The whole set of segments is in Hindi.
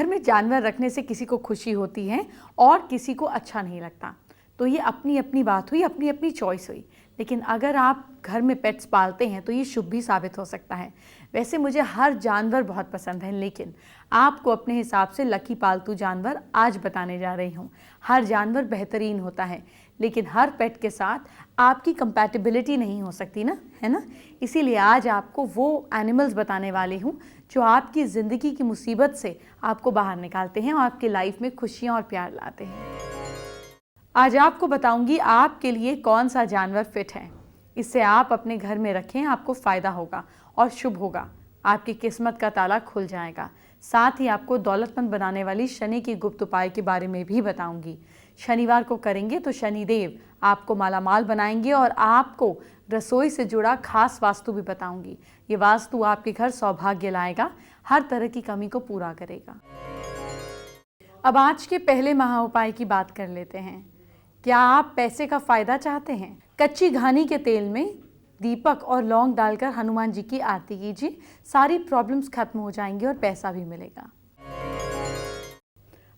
घर में जानवर रखने से किसी को खुशी होती है और किसी को अच्छा नहीं लगता, तो ये अपनी अपनी बात हुई, अपनी अपनी चॉइस हुई। लेकिन अगर आप घर में पेट्स पालते हैं तो ये शुभ भी साबित हो सकता है। वैसे मुझे हर जानवर बहुत पसंद है, लेकिन आपको अपने हिसाब से लकी पालतू जानवर आज बताने जा रही हूँ। हर जानवर बेहतरीन होता है, लेकिन हर पेट के साथ आपकी कंपैटिबिलिटी नहीं हो सकती ना, है ना। इसीलिए आज आपको वो एनिमल्स बताने वाली हूँ जो आपकी ज़िंदगी की मुसीबत से आपको बाहर निकालते हैं और आपकी लाइफ में खुशियाँ और प्यार लाते हैं। आज आपको बताऊंगी आपके लिए कौन सा जानवर फिट है। इससे आप अपने घर में रखें, आपको फ़ायदा होगा और शुभ होगा। आपकी किस्मत का ताला खुल जाएगा। साथ ही आपको दौलतमंद बनाने वाली शनि की गुप्त उपाय के बारे में भी बताऊंगी। शनिवार को करेंगे तो शनिदेव आपको मालामाल बनाएंगे और आपको रसोई से जुड़ा खास वास्तु भी बताऊंगी। ये वास्तु आपके घर सौभाग्य लाएगा, हर तरह की कमी को पूरा करेगा। अब आज के पहले महा उपाय की बात कर लेते हैं। क्या आप पैसे का फायदा चाहते हैं? कच्ची घानी के तेल में दीपक और लौंग डालकर हनुमान जी की आरती कीजिए। सारी प्रॉब्लम्स खत्म हो जाएंगी और पैसा भी मिलेगा।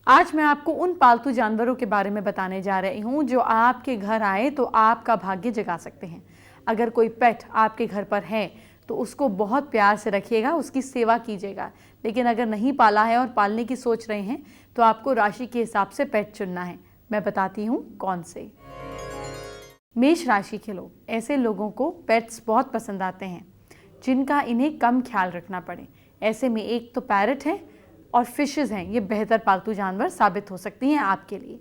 आज मैं आपको उन पालतू जानवरों के बारे में बताने जा रही हूँ जो आपके घर आए तो आपका भाग्य जगा सकते हैं। अगर कोई पेट आपके घर पर है तो उसको बहुत प्यार से रखिएगा, उसकी सेवा कीजिएगा। लेकिन अगर नहीं पाला है और पालने की सोच रहे हैं तो आपको राशि के हिसाब से पेट चुनना है। मैं बताती हूँ कौन से। मेष राशि के लोग, ऐसे लोगों को पेट्स बहुत पसंद आते हैं जिनका इन्हें कम ख्याल रखना पड़े। ऐसे में एक तो पैरट है और फिशेस हैं, ये बेहतर पालतू जानवर साबित हो सकती हैं आपके लिए।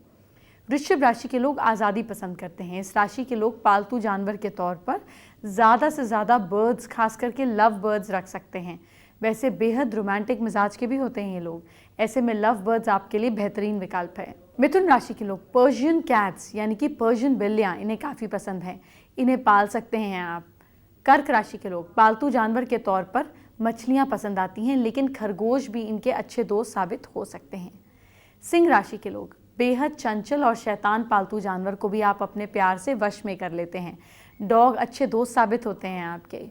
वृश्चिक राशि के लोग आज़ादी पसंद करते हैं। इस राशि के लोग पालतू जानवर के तौर पर ज़्यादा से ज़्यादा बर्ड्स, खास करके लव बर्ड्स रख सकते हैं। वैसे बेहद रोमांटिक मिजाज के भी होते हैं ये लोग। ऐसे में लव बर्ड्स आपके लिए बेहतरीन विकल्प है। मिथुन राशि के लोग पर्शियन कैट्स यानी कि पर्शियन बिल्लियाँ इन्हें काफ़ी पसंद हैं, इन्हें पाल सकते हैं आप। कर्क राशि के लोग पालतू जानवर के तौर पर मछलियाँ पसंद आती हैं, लेकिन खरगोश भी इनके अच्छे दोस्त साबित हो सकते हैं। सिंह राशि के लोग बेहद चंचल और शैतान पालतू जानवर को भी आप अपने प्यार से वश में कर लेते हैं। डॉग अच्छे दोस्त साबित होते हैं आपके।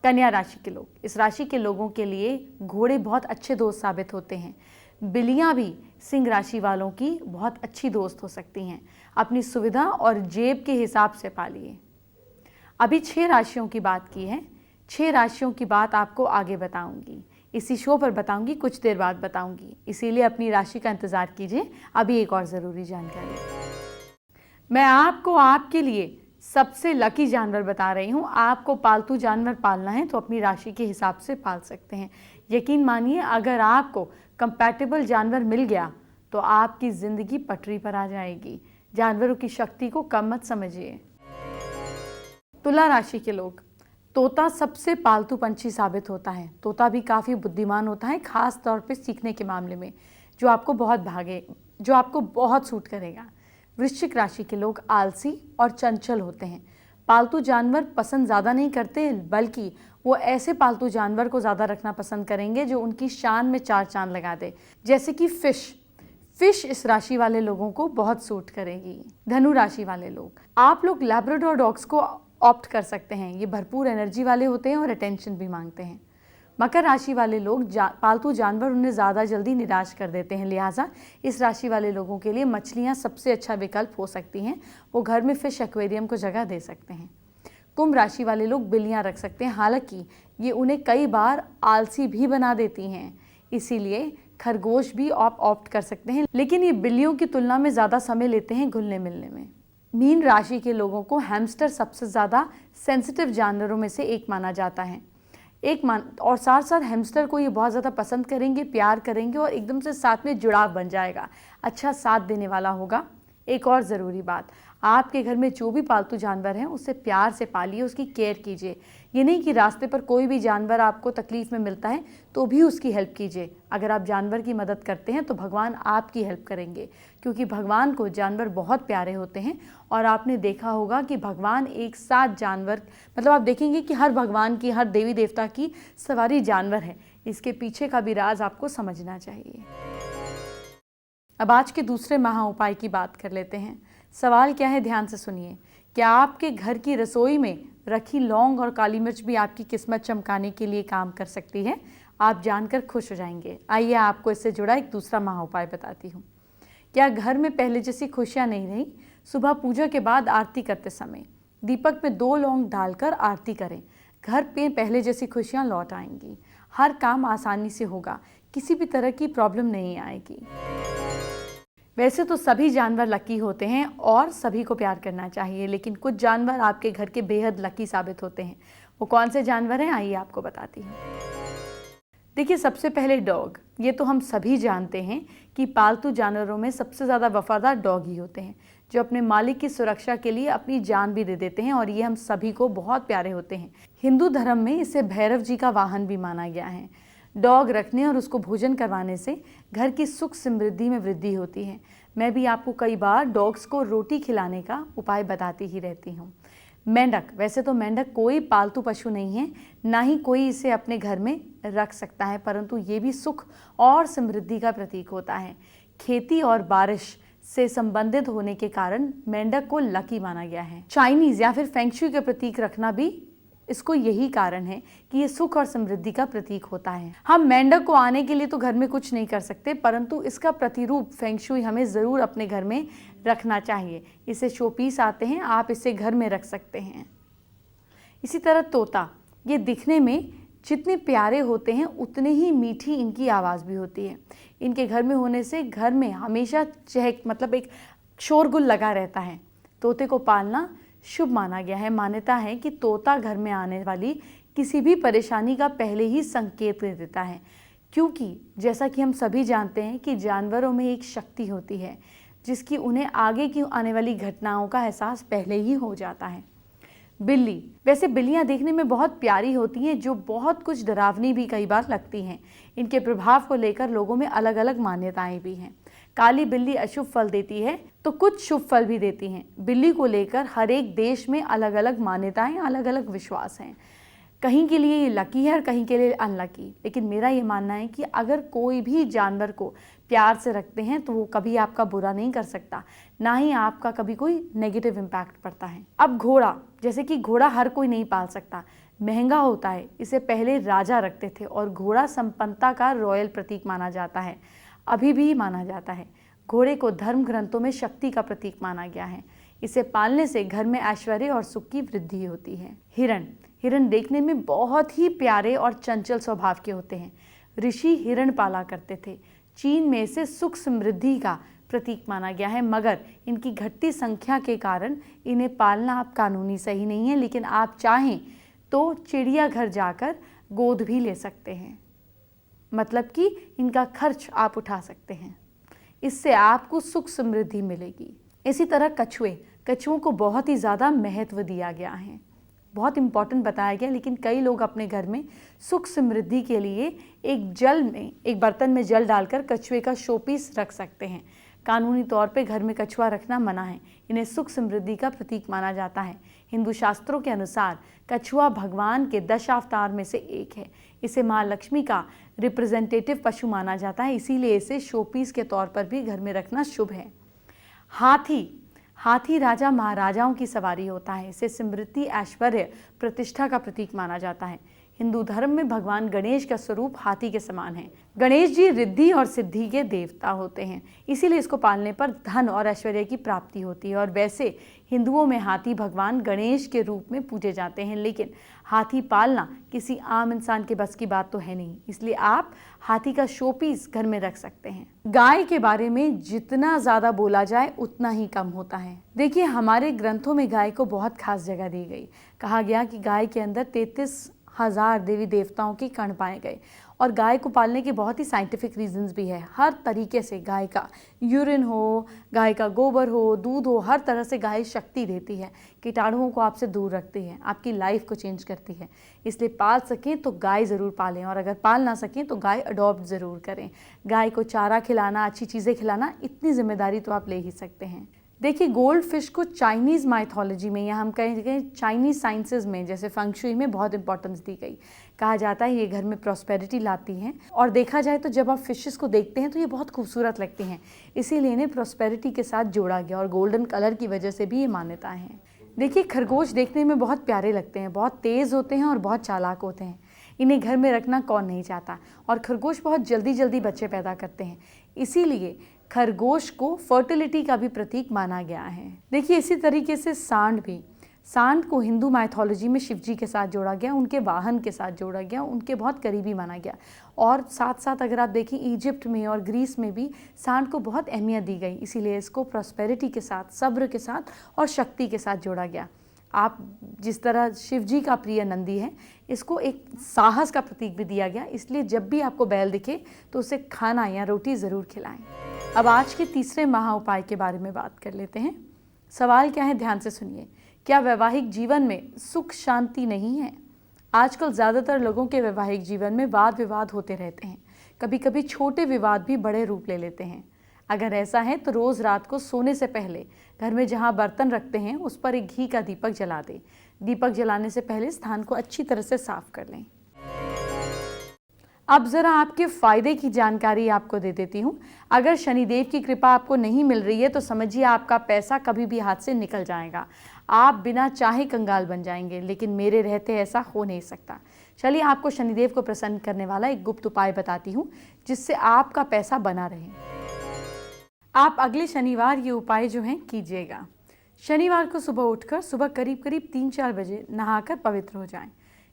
कन्या राशि के लोग, इस राशि के लोगों के लिए घोड़े बहुत अच्छे दोस्त साबित होते हैं। बिल्लियाँ भी सिंह राशि वालों की बहुत अच्छी दोस्त हो सकती हैं। अपनी सुविधा और जेब के हिसाब से पालिए। अभी 6 राशियों की बात की है, 6 राशियों की बात आपको आगे बताऊंगी, इसी शो पर बताऊंगी, कुछ देर बाद बताऊंगी। इसीलिए अपनी राशि का इंतज़ार कीजिए। अभी एक और ज़रूरी जानकारी मैं आपको आपके लिए सबसे लकी जानवर बता रही हूँ। आपको पालतू जानवर पालना है तो अपनी राशि के हिसाब से पाल सकते हैं। यकीन मानिए, अगर आपको कंपैटिबल जानवर मिल गया तो आपकी ज़िंदगी पटरी पर आ जाएगी। जानवरों की शक्ति को कम मत समझिए। तुला राशि के लोग, तोता सबसे पालतू पंछी साबित होता है। तोता भी काफ़ी बुद्धिमान होता है, खास तौर पे सीखने के मामले में, जो आपको बहुत सूट करेगा। वृश्चिक राशि के लोग आलसी और चंचल होते हैं। पालतू जानवर पसंद ज़्यादा नहीं करते, बल्कि वो ऐसे पालतू जानवर को ज़्यादा रखना पसंद करेंगे जो उनकी शान में 4 चांद लगा दे, जैसे कि फिश इस राशि वाले लोगों को बहुत सूट करेगी। धनु राशि वाले लोग, आप लोग लैब्राडोर डॉग्स को ऑप्ट कर सकते हैं। ये भरपूर एनर्जी वाले होते हैं और अटेंशन भी मांगते हैं। मकर राशि वाले लोग पालतू जानवर उन्हें ज़्यादा जल्दी निराश कर देते हैं, लिहाजा इस राशि वाले लोगों के लिए मछलियाँ सबसे अच्छा विकल्प हो सकती हैं। वो घर में फिश एक्वेरियम को जगह दे सकते हैं। कुंभ राशि वाले लोग बिल्लियाँ रख सकते हैं, हालांकि ये उन्हें कई बार आलसी भी बना देती हैं, इसीलिए खरगोश भी ऑप्ट कर सकते हैं, लेकिन ये बिल्लियों की तुलना में ज़्यादा समय लेते हैं घुलने मिलने में। मीन राशि के लोगों को हैमस्टर सबसे ज़्यादा सेंसिटिव जानवरों में से एक माना जाता है। और साथ साथ हैमस्टर को ये बहुत ज़्यादा पसंद करेंगे, प्यार करेंगे और एकदम से साथ में जुड़ाव बन जाएगा, अच्छा साथ देने वाला होगा। एक और ज़रूरी बात, आपके घर में जो भी पालतू जानवर हैं उसे प्यार से पालिए, उसकी केयर कीजिए। ये नहीं कि रास्ते पर कोई भी जानवर आपको तकलीफ़ में मिलता है तो भी उसकी हेल्प कीजिए। अगर आप जानवर की मदद करते हैं तो भगवान आपकी हेल्प करेंगे, क्योंकि भगवान को जानवर बहुत प्यारे होते हैं। और आपने देखा होगा कि भगवान एक साथ जानवर, मतलब आप देखेंगे कि हर भगवान की, हर देवी देवता की सवारी जानवर है। इसके पीछे का भी राज आपको समझना चाहिए। अब आज के दूसरे महा उपाय की बात कर लेते हैं। सवाल क्या है, ध्यान से सुनिए। क्या आपके घर की रसोई में रखी लौंग और काली मिर्च भी आपकी किस्मत चमकाने के लिए काम कर सकती है? आप जानकर खुश हो जाएंगे। आइए आपको इससे जुड़ा एक दूसरा महा उपाय बताती हूँ। क्या घर में पहले जैसी खुशियाँ नहीं रही? सुबह पूजा के बाद आरती करते समय दीपक में 2 लौंग डालकर आरती करें। घर पे पहले जैसी खुशियाँ लौट आएंगी। हर काम आसानी से होगा, किसी भी तरह की प्रॉब्लम नहीं आएगी। वैसे तो सभी जानवर लकी होते हैं और सभी को प्यार करना चाहिए, लेकिन कुछ जानवर आपके घर के बेहद लकी साबित होते हैं। वो कौन से जानवर हैं, आइए आपको बताती हूँ। देखिए, सबसे पहले डॉग। ये तो हम सभी जानते हैं कि पालतू जानवरों में सबसे ज़्यादा वफादार डॉग ही होते हैं, जो अपने मालिक की सुरक्षा के लिए अपनी जान भी दे देते हैं, और ये हम सभी को बहुत प्यारे होते हैं। हिंदू धर्म में इसे भैरव जी का वाहन भी माना गया है। डॉग रखने और उसको भोजन करवाने से घर की सुख समृद्धि में वृद्धि होती है। मैं भी आपको कई बार डॉग्स को रोटी खिलाने का उपाय बताती ही रहती हूँ। मेंढक। वैसे तो मेंढक कोई पालतू पशु नहीं है, ना ही कोई इसे अपने घर में रख सकता है, परंतु ये भी सुख और समृद्धि का प्रतीक होता है। खेती और बारिश से संबंधित होने के कारण मेंढक को लकी माना गया है। चाइनीज या फिर फेंगशुई के प्रतीक रखना भी इसको यही कारण है कि ये सुख और समृद्धि का प्रतीक होता है। हम मेंढक को आने के लिए तो घर में कुछ नहीं कर सकते, परंतु इसका प्रतिरूप फेंगशुई हमें ज़रूर अपने घर में रखना चाहिए। इसे शोपीस आते हैं, आप इसे घर में रख सकते हैं। इसी तरह तोता। ये दिखने में जितने प्यारे होते हैं उतने ही मीठी इनकी आवाज़ भी होती है। इनके घर में होने से घर में हमेशा चहक मतलब एक शोरगुल लगा रहता है। तोते को पालना शुभ माना गया है। मान्यता है कि तोता घर में आने वाली किसी भी परेशानी का पहले ही संकेत दे देता है, क्योंकि जैसा कि हम सभी जानते हैं कि जानवरों में एक शक्ति होती है जिसकी उन्हें आगे की आने वाली घटनाओं का एहसास पहले ही हो जाता है। बिल्ली। वैसे बिल्लियां देखने में बहुत प्यारी होती हैं, जो बहुत कुछ डरावनी भी कई बार लगती हैं। इनके प्रभाव को लेकर लोगों में अलग अलग मान्यताएं भी हैं। काली बिल्ली अशुभ फल देती है तो कुछ शुभ फल भी देती हैं। बिल्ली को लेकर हर एक देश में अलग अलग मान्यताएं, अलग अलग विश्वास हैं। कहीं के लिए ये लकी है और कहीं के लिए अनलकी। लेकिन मेरा ये मानना है कि अगर कोई भी जानवर को प्यार से रखते हैं तो वो कभी आपका बुरा नहीं कर सकता, ना ही आपका कभी कोई नेगेटिव इम्पैक्ट पड़ता है। अब घोड़ा। जैसे कि घोड़ा हर कोई नहीं पाल सकता, महंगा होता है। इसे पहले राजा रखते थे और घोड़ा संपन्नता का रॉयल प्रतीक माना जाता है, अभी भी माना जाता है। घोड़े को धर्म ग्रंथों में शक्ति का प्रतीक माना गया है। इसे पालने से घर में ऐश्वर्य और सुख की वृद्धि होती है। हिरण। हिरण देखने में बहुत ही प्यारे और चंचल स्वभाव के होते हैं। ऋषि हिरण पाला करते थे। चीन में इसे सुख समृद्धि का प्रतीक माना गया है, मगर इनकी घटती संख्या के कारण इन्हें पालना अब कानूनी सही नहीं है। लेकिन आप चाहें तो चिड़ियाघर जाकर गोद भी ले सकते हैं, मतलब कि इनका खर्च आप उठा सकते हैं। इससे आपको सुख समृद्धि मिलेगी। इसी तरह कछुए। कछुओं को बहुत ही ज़्यादा महत्व दिया गया है, बहुत इंपॉर्टेंट बताया गया। लेकिन कई लोग अपने घर में सुख समृद्धि के लिए एक बर्तन में जल डालकर कछुए का शोपीस रख सकते हैं। कानूनी तौर पे घर में कछुआ रखना मना है। इन्हें सुख समृद्धि का प्रतीक माना जाता है। हिंदू शास्त्रों के अनुसार कछुआ भगवान के 10 अवतार में से एक है। इसे माँ लक्ष्मी का रिप्रेजेंटेटिव पशु माना जाता है, इसीलिए इसे शोपीस के तौर पर भी घर में रखना शुभ है। हाथी। हाथी राजा महाराजाओं की सवारी होता है। इसे समृद्धि, ऐश्वर्य, प्रतिष्ठा का प्रतीक माना जाता है। हिंदू धर्म में भगवान गणेश का स्वरूप हाथी के समान है। गणेश जी रिद्धि और सिद्धि के देवता होते हैं, इसीलिए इसको पालने पर धन और ऐश्वर्य की प्राप्ति होती है। और वैसे हिंदुओं में हाथी भगवान गणेश के रूप में पूजे जाते हैं, लेकिन हाथी पालना किसी आम इंसान के बस की बात तो है नहीं, इसलिए आप हाथी का शोपीस घर में रख सकते हैं। गाय के बारे में जितना ज़्यादा बोला जाए उतना ही कम होता है। देखिए, हमारे ग्रंथों में गाय को बहुत खास जगह दी गई। कहा गया कि गाय के अंदर 33,000 देवी देवताओं के कण पाए गए। और गाय को पालने के बहुत ही साइंटिफिक रीजंस भी है। हर तरीके से गाय का यूरिन हो, गाय का गोबर हो, दूध हो, हर तरह से गाय शक्ति देती है, कीटाणुओं को आपसे दूर रखती है, आपकी लाइफ को चेंज करती है। इसलिए पाल सकें तो गाय ज़रूर पालें, और अगर पाल ना सकें तो गाय अडॉप्ट ज़रूर करें। गाय को चारा खिलाना, अच्छी चीज़ें खिलाना, इतनी जिम्मेदारी तो आप ले ही सकते हैं। देखिए, गोल्ड फिश को चाइनीज़ माइथोलॉजी में या हम कहें चाइनीज़ साइंसेज में जैसे फेंगशुई में बहुत इंपॉर्टेंस दी गई। कहा जाता है ये घर में प्रॉस्पेरिटी लाती हैं, और देखा जाए तो जब आप फिशेस को देखते हैं तो ये बहुत खूबसूरत लगती हैं, इसीलिए इन्हें प्रॉस्पेरिटी के साथ जोड़ा गया, और गोल्डन कलर की वजह से भी ये मान्यता है। देखिए, खरगोश देखने में बहुत प्यारे लगते हैं, बहुत तेज़ होते हैं और बहुत चालाक होते हैं। इन्हें घर में रखना कौन नहीं चाहता, और खरगोश बहुत जल्दी जल्दी बच्चे पैदा करते हैं, इसीलिए खरगोश को फर्टिलिटी का भी प्रतीक माना गया है। देखिए इसी तरीके से सांड भी, सांड को हिंदू माइथोलॉजी में शिव जी के साथ जोड़ा गया, उनके वाहन के साथ जोड़ा गया, उनके बहुत करीबी माना गया। और साथ साथ अगर आप देखें इजिप्ट में और ग्रीस में भी सांड को बहुत अहमियत दी गई, इसीलिए इसको प्रॉस्पेरिटी के साथ, सब्र के साथ और शक्ति के साथ जोड़ा गया। आप जिस तरह शिव जी का प्रिय नंदी है, इसको एक साहस का प्रतीक भी दिया गया, इसलिए जब भी आपको बैल दिखे तो उसे खाना या रोटी ज़रूर खिलाएं। अब आज के तीसरे महा उपाय के बारे में बात कर लेते हैं। सवाल क्या है, ध्यान से सुनिए। क्या वैवाहिक जीवन में सुख शांति नहीं है? आजकल ज़्यादातर लोगों के वैवाहिक जीवन में वाद विवाद होते रहते हैं, कभी कभी छोटे विवाद भी बड़े रूप ले लेते हैं। अगर ऐसा है तो रोज़ रात को सोने से पहले घर में जहां बर्तन रखते हैं उस पर एक घी का दीपक जला दें। दीपक जलाने से पहले स्थान को अच्छी तरह से साफ कर लें। अब ज़रा आपके फ़ायदे की जानकारी आपको दे देती हूँ। अगर शनिदेव की कृपा आपको नहीं मिल रही है तो समझिए आपका पैसा कभी भी हाथ से निकल जाएगा, आप बिना चाहे कंगाल बन जाएंगे, लेकिन मेरे रहते ऐसा हो नहीं सकता। चलिए आपको शनिदेव को प्रसन्न करने वाला एक गुप्त उपाय बताती हूँ जिससे आपका पैसा बना रहे। आप अगले शनिवार ये उपाय जो हैं कीजिएगा। शनिवार को सुबह उठकर सुबह करीब करीब 3-4 बजे नहाकर पवित्र हो जाएं।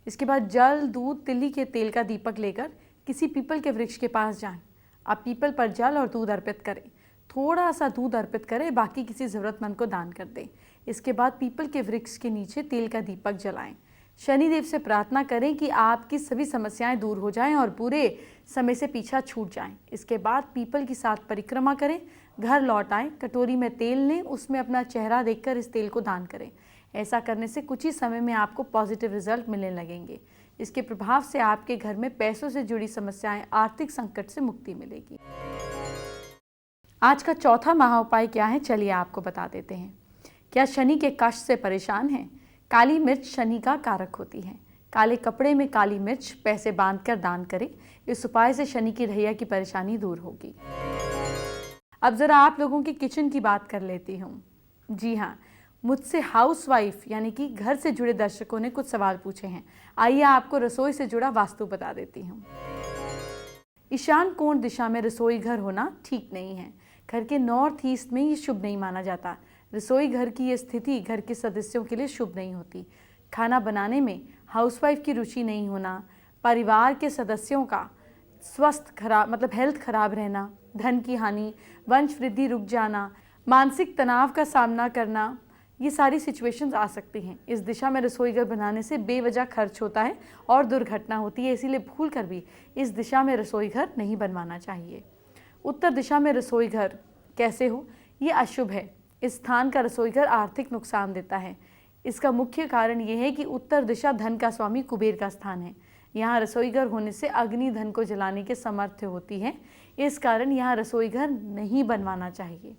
इसके बाद जल, दूध, तिल्ली के तेल का दीपक लेकर किसी पीपल के वृक्ष के पास जाएं। आप पीपल पर जल और दूध अर्पित करें, थोड़ा सा दूध अर्पित करें, बाकी किसी ज़रूरतमंद को दान कर दें। इसके बाद पीपल के वृक्ष के नीचे तेल का दीपक जलाएं। शनिदेव से प्रार्थना करें कि आपकी सभी समस्याएं दूर हो जाएं और पूरे समय से पीछा छूट जाएं। इसके बाद पीपल की 7 परिक्रमा करें, घर लौट आएं, कटोरी में तेल लें, उसमें अपना चेहरा देखकर इस तेल को दान करें। ऐसा करने से कुछ ही समय में आपको पॉजिटिव रिजल्ट मिलने लगेंगे। इसके प्रभाव से आपके घर में पैसों से जुड़ी समस्याएं, आर्थिक संकट से मुक्ति मिलेगी। आज का चौथा महा उपाय क्या है, चलिए आपको बता देते हैं। क्या शनि के कष्ट से परेशान हैं? काली मिर्च शनि का कारक होती है। काले कपड़े में काली मिर्च पैसे बांधकर दान करें। इस उपाय से शनि की रैया की परेशानी दूर होगी। अब जरा आप लोगों की किचन की बात कर लेती हूँ। जी हाँ, मुझसे हाउसवाइफ यानी कि घर से जुड़े दर्शकों ने कुछ सवाल पूछे हैं। आइए आपको रसोई से जुड़ा वास्तु बता देती हूँ। ईशान कोण दिशा में रसोई घर होना ठीक नहीं है। घर के नॉर्थ ईस्ट में ये शुभ नहीं माना जाता। रसोई घर की ये स्थिति घर के सदस्यों के लिए शुभ नहीं होती। खाना बनाने में हाउसवाइफ की रुचि नहीं होना, परिवार के सदस्यों का स्वास्थ्य खराब मतलब हेल्थ खराब रहना, धन की हानि, वंश वृद्धि रुक जाना, मानसिक तनाव का सामना करना, ये सारी सिचुएशंस आ सकती हैं। इस दिशा में रसोई घर बनाने से बेवजह खर्च होता है और दुर्घटना होती है, इसीलिए भूल कर भी इस दिशा में रसोई घर नहीं बनवाना चाहिए। उत्तर दिशा में रसोई घर कैसे हो? ये अशुभ है। इस स्थान का रसोई घर आर्थिक नुकसान देता है। इसका मुख्य कारण ये है कि उत्तर दिशा धन का स्वामी कुबेर का स्थान है। यहाँ रसोई घर होने से अग्नि धन को जलाने के समर्थ होती है, इस कारण यहाँ रसोई घर नहीं बनवाना चाहिए।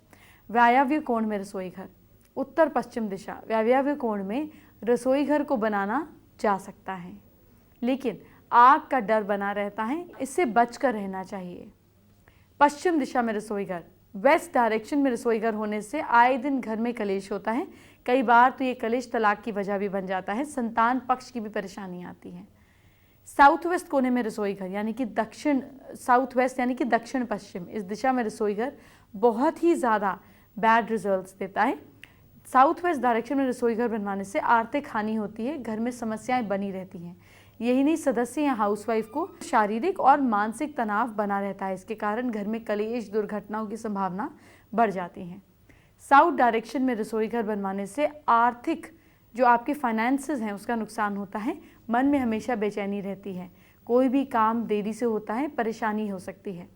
वायव्य कोण में रसोई घर, उत्तर पश्चिम दिशा वायव्य कोण में रसोई घर को बनाना जा सकता है, लेकिन आग का डर बना रहता है, इससे बचकर रहना चाहिए। पश्चिम दिशा में रसोई घर, वेस्ट डायरेक्शन में रसोई घर होने से आए दिन घर में कलेश होता है। कई बार तो ये कलेश तलाक की वजह भी बन जाता है, संतान पक्ष की भी परेशानी आती है। साउथ वेस्ट कोने में रसोई घर यानी कि दक्षिण साउथ वेस्ट यानी कि दक्षिण पश्चिम, इस दिशा में रसोई घर बहुत ही ज़्यादा बैड रिजल्ट्स देता है। साउथ वेस्ट डायरेक्शन में रसोई घर बनवाने से आर्थिक हानि होती है, घर में समस्याएं बनी रहती हैं। यही नहीं, सदस्य या हाउसवाइफ को शारीरिक और मानसिक तनाव बना रहता है। इसके कारण घर में कलेश, दुर्घटनाओं की संभावना बढ़ जाती है। साउथ डायरेक्शन में रसोई घर बनवाने से आर्थिक जो आपके फाइनेंसेस हैं उसका नुकसान होता है। मन में हमेशा बेचैनी रहती है, कोई भी काम देरी से होता है, परेशानी हो सकती है।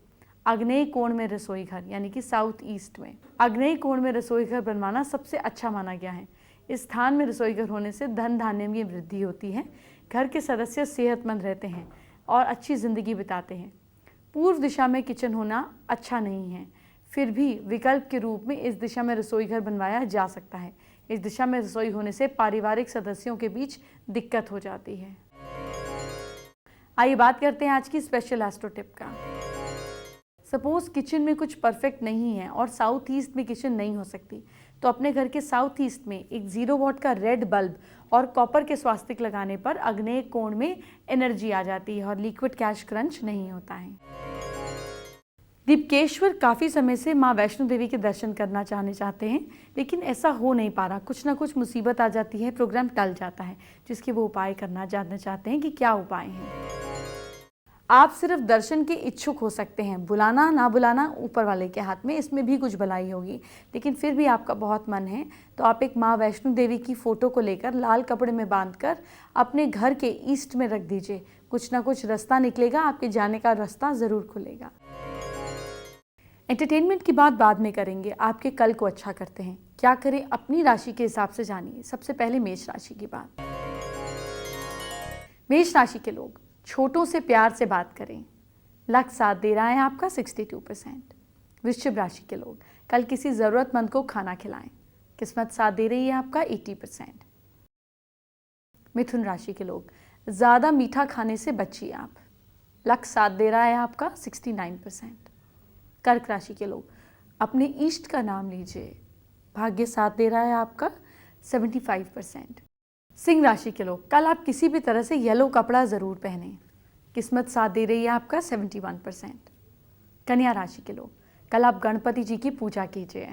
आग्नेय कोण में रसोई घर यानी कि साउथ ईस्ट में, आग्नेय कोण में रसोई घर बनवाना सबसे अच्छा माना गया है। इस स्थान में रसोई घर होने से धन धान्य में वृद्धि होती है, घर के सदस्य सेहतमंद रहते हैं और अच्छी ज़िंदगी बिताते हैं। पूर्व दिशा में किचन होना अच्छा नहीं है, फिर भी विकल्प के रूप में इस दिशा में रसोई घर बनवाया जा सकता है। इस दिशा में रसोई होने से पारिवारिक सदस्यों के बीच दिक्कत हो जाती है। आइए बात करते हैं आज की स्पेशल एस्ट्रो टिप का। सपोज किचन में कुछ परफेक्ट नहीं है और साउथ ईस्ट में किचन नहीं हो सकती, तो अपने घर के साउथ ईस्ट में एक 0 वॉट का रेड बल्ब और कॉपर के स्वास्तिक लगाने पर आग्नेय कोण में एनर्जी आ जाती है और लिक्विड कैश क्रंच नहीं होता है। दीपकेश्वर काफ़ी समय से माँ वैष्णो देवी के दर्शन करना चाहते हैं, लेकिन ऐसा हो नहीं पा रहा। कुछ ना कुछ मुसीबत आ जाती है, प्रोग्राम टल जाता है, जिसके वो उपाय जानना चाहते हैं कि क्या उपाय हैं। आप सिर्फ दर्शन के इच्छुक हो सकते हैं, बुलाना ना बुलाना ऊपर वाले के हाथ में, इसमें भी कुछ भलाई होगी। लेकिन फिर भी आपका बहुत मन है तो आप एक माँ वैष्णो देवी की फ़ोटो को लेकर लाल कपड़े में बांधकर अपने घर के ईस्ट में रख दीजिए। कुछ ना कुछ रास्ता निकलेगा, आपके जाने का रास्ता ज़रूर खुलेगा। एंटरटेनमेंट की बात बाद में करेंगे, आपके कल को अच्छा करते हैं। क्या करें अपनी राशि के हिसाब से जानिए। सबसे पहले मेष राशि की बात। मेष राशि के लोग छोटों से प्यार से बात करें, लक साथ दे रहा है आपका 62%। वृश्चिक राशि के लोग कल किसी ज़रूरतमंद को खाना खिलाएं, किस्मत साथ दे रही है आपका 80%। मिथुन राशि के लोग ज़्यादा मीठा खाने से बचिए आप, लक साथ दे रहा है आपका 69%। कर्क राशि के लोग अपने इष्ट का नाम लीजिए, भाग्य साथ दे रहा है आपका 75%। सिंह राशि के लोग कल आप किसी भी तरह से येलो कपड़ा ज़रूर पहने, किस्मत साथ दे रही है आपका 71%। कन्या राशि के लोग कल आप गणपति जी की पूजा कीजिए,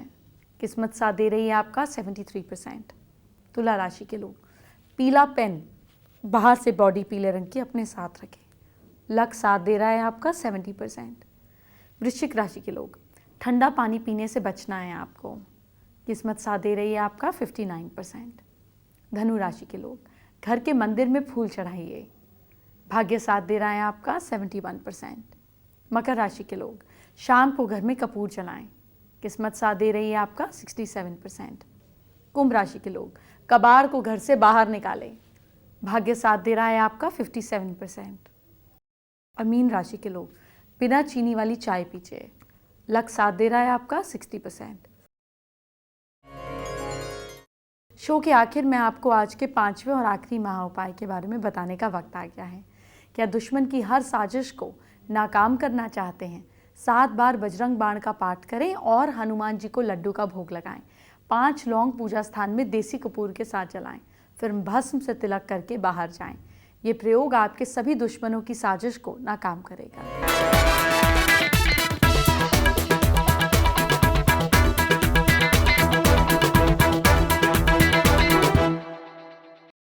किस्मत साथ दे रही है आपका 73%। तुला राशि के लोग पीला पेन बाहर से बॉडी पीले रंग की अपने साथ रखें, लक साथ दे रहा है आपका 70%। वृश्चिक राशि के लोग ठंडा पानी पीने से बचना है आपको, किस्मत साथ दे रही है आपका 59%। धनु राशि के लोग घर के मंदिर में फूल चढ़ाइए, भाग्य साथ दे रहा है आपका 71%। मकर राशि के लोग शाम को घर में कपूर जलाएं, किस्मत साथ दे रही है आपका 67%। कुंभ राशि के लोग कबाड़ को घर से बाहर निकालें, भाग्य साथ दे रहा है आपका 57%। और मीन राशि के लोग बिना चीनी वाली चाय पीजिए, लक साथ दे रहा है आपका 60%। शो के आखिर में आपको आज के 5वें और आखिरी महा उपाय के बारे में बताने का वक्त आ गया है। क्या दुश्मन की हर साजिश को नाकाम करना चाहते हैं? 7 बार बजरंग बाण का पाठ करें और हनुमान जी को लड्डू का भोग लगाएं। 5 लौंग पूजा स्थान में देसी कपूर के साथ जलाएं, फिर भस्म से तिलक करके बाहर जाएं। ये प्रयोग आपके सभी दुश्मनों की साजिश को नाकाम करेगा।